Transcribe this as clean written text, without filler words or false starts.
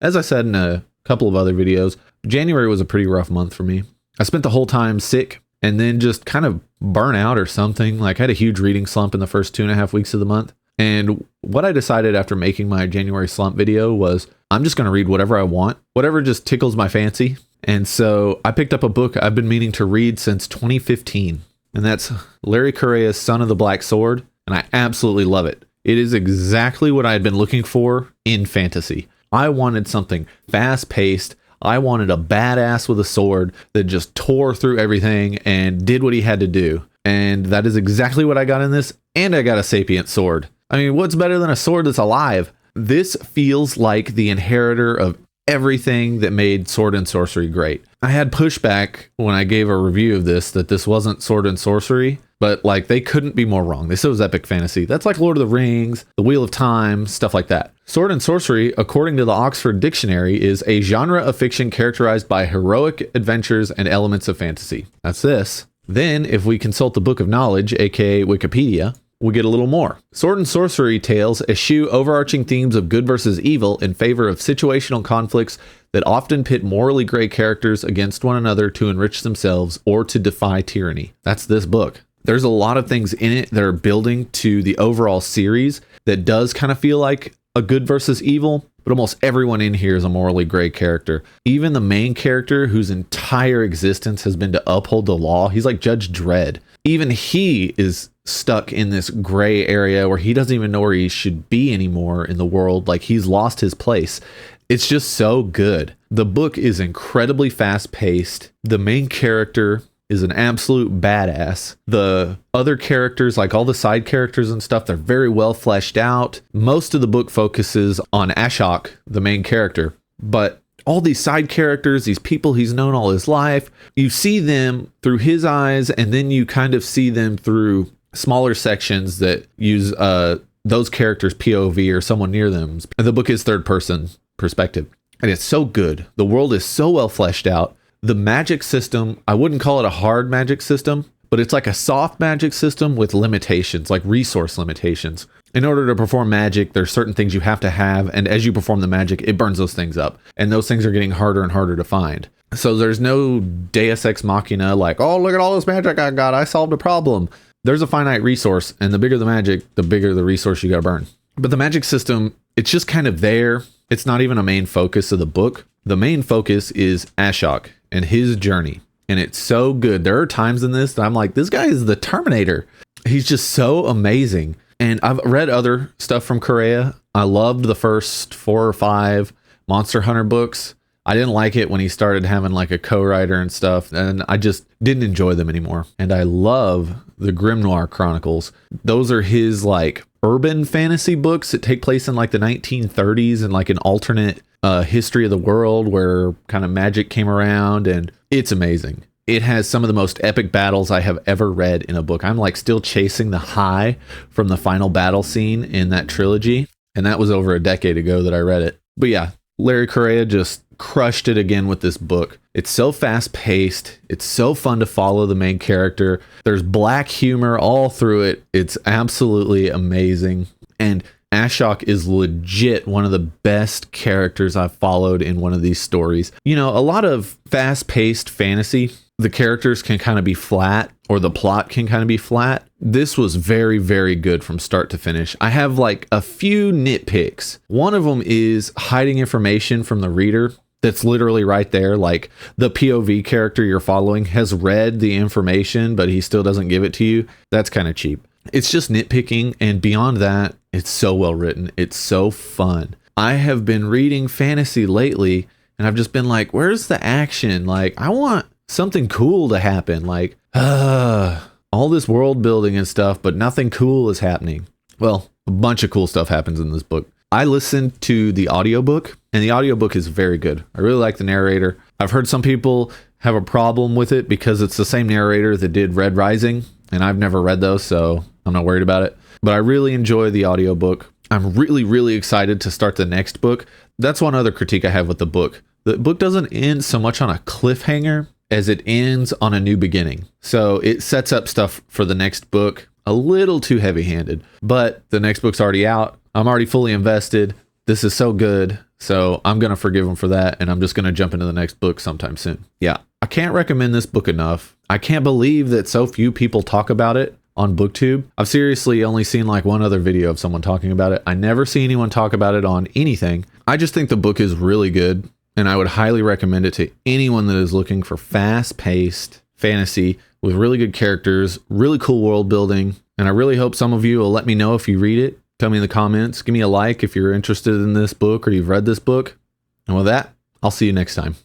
As I said in a couple of other videos, January was a pretty rough month for me. I spent the whole time sick and then just kind of burnt out or something. Like I had a huge reading slump in the first 2.5 weeks of the month. And what I decided after making my January slump video was I'm just going to read whatever I want, whatever just tickles my fancy. And so I picked up a book I've been meaning to read since 2015. And that's Larry Correia's Son of the Black Sword. And I absolutely love it. It is exactly what I had been looking for in fantasy. I wanted something fast-paced. I wanted a badass with a sword that just tore through everything and did what he had to do. And that is exactly what I got in this. And I got a sapient sword. I mean, what's better than a sword that's alive? This feels like the inheritor of everything that made Sword and Sorcery great. I had pushback when I gave a review of this that this wasn't Sword and Sorcery, but like they couldn't be more wrong. They said it was epic fantasy. That's like Lord of the Rings, The Wheel of Time, stuff like that. Sword and Sorcery, according to the Oxford Dictionary, is a genre of fiction characterized by heroic adventures and elements of fantasy. That's this. Then, if we consult the Book of Knowledge, aka Wikipedia, we get a little more. Sword and Sorcery tales eschew overarching themes of good versus evil in favor of situational conflicts that often pit morally gray characters against one another to enrich themselves or to defy tyranny. That's this book. There's a lot of things in it that are building to the overall series that does kind of feel like a good versus evil, but almost everyone in here is a morally gray character. Even the main character, whose entire existence has been to uphold the law, he's like Judge Dredd. Even he is stuck in this gray area where he doesn't even know where he should be anymore in the world. Like he's lost his place. It's just so good. The book is incredibly fast paced. The main character is an absolute badass. The other characters, like all the side characters and stuff, they're very well fleshed out. Most of the book focuses on Ashok, the main character, but all these side characters, these people he's known all his life, you see them through his eyes, and then you kind of see them through smaller sections that use those characters' POV or someone near them. And the book is third person perspective. And it's so good. The world is so well fleshed out. The magic system, I wouldn't call it a hard magic system, but it's like a soft magic system with limitations, like resource limitations. In order to perform magic, there's certain things you have to have, and as you perform the magic, it burns those things up. And those things are getting harder and harder to find. So there's no Deus Ex Machina like, oh, look at all this magic I got, I solved a problem. There's a finite resource, and the bigger the magic, the bigger the resource you gotta burn. But the magic system, it's just kind of there. It's not even a main focus of the book. The main focus is Ashok and his journey. And it's so good. There are times in this that I'm like, this guy is the Terminator. He's just so amazing. And I've read other stuff from Correia. I loved the first 4 or 5 Monster Hunter books. I didn't like it when he started having like a co-writer and stuff, and I just didn't enjoy them anymore. And I love the Grimoire Chronicles. Those are his like urban fantasy books that take place in like the 1930s and like an alternate history of the world where kind of magic came around, and it's amazing. It has some of the most epic battles I have ever read in a book. I'm like still chasing the high from the final battle scene in that trilogy, and that was over a decade ago that I read it. But yeah, Larry Correia just crushed it again with this book. It's so fast paced. It's so fun to follow the main character. There's black humor all through it. It's absolutely amazing. And Ashok is legit one of the best characters I've followed in one of these stories. You know, a lot of fast paced fantasy, the characters can kind of be flat, or the plot can kind of be flat. This was very, very good from start to finish. I have like a few nitpicks. One of them is hiding information from the reader that's literally right there. Like the POV character you're following has read the information, but he still doesn't give it to you. That's kind of cheap. It's just nitpicking. And beyond that, it's so well written. It's so fun. I have been reading fantasy lately, and I've just been like, where's the action? Like, I want something cool to happen. Like, all this world building and stuff, but nothing cool is happening. Well, a bunch of cool stuff happens in this book. I listened to the audiobook, and the audiobook is very good. I really like the narrator. I've heard some people have a problem with it because it's the same narrator that did Red Rising, and I've never read those, so I'm not worried about it. But I really enjoy the audiobook. I'm really, really excited to start the next book. That's one other critique I have with the book. The book doesn't end so much on a cliffhanger as it ends on a new beginning. So it sets up stuff for the next book a little too heavy-handed, but the next book's already out. I'm already fully invested. this is so good. So I'm going to forgive him for that. And I'm just going to jump into the next book sometime soon. Yeah. I can't recommend this book enough. I can't believe that so few people talk about it on BookTube. I've seriously only seen like one other video of someone talking about it. I never see anyone talk about it on anything. I just think the book is really good. And I would highly recommend it to anyone that is looking for fast-paced fantasy with really good characters, really cool world building. And I really hope some of you will let me know if you read it. Tell me in the comments. Give me a like if you're interested in this book or you've read this book. And with that, I'll see you next time.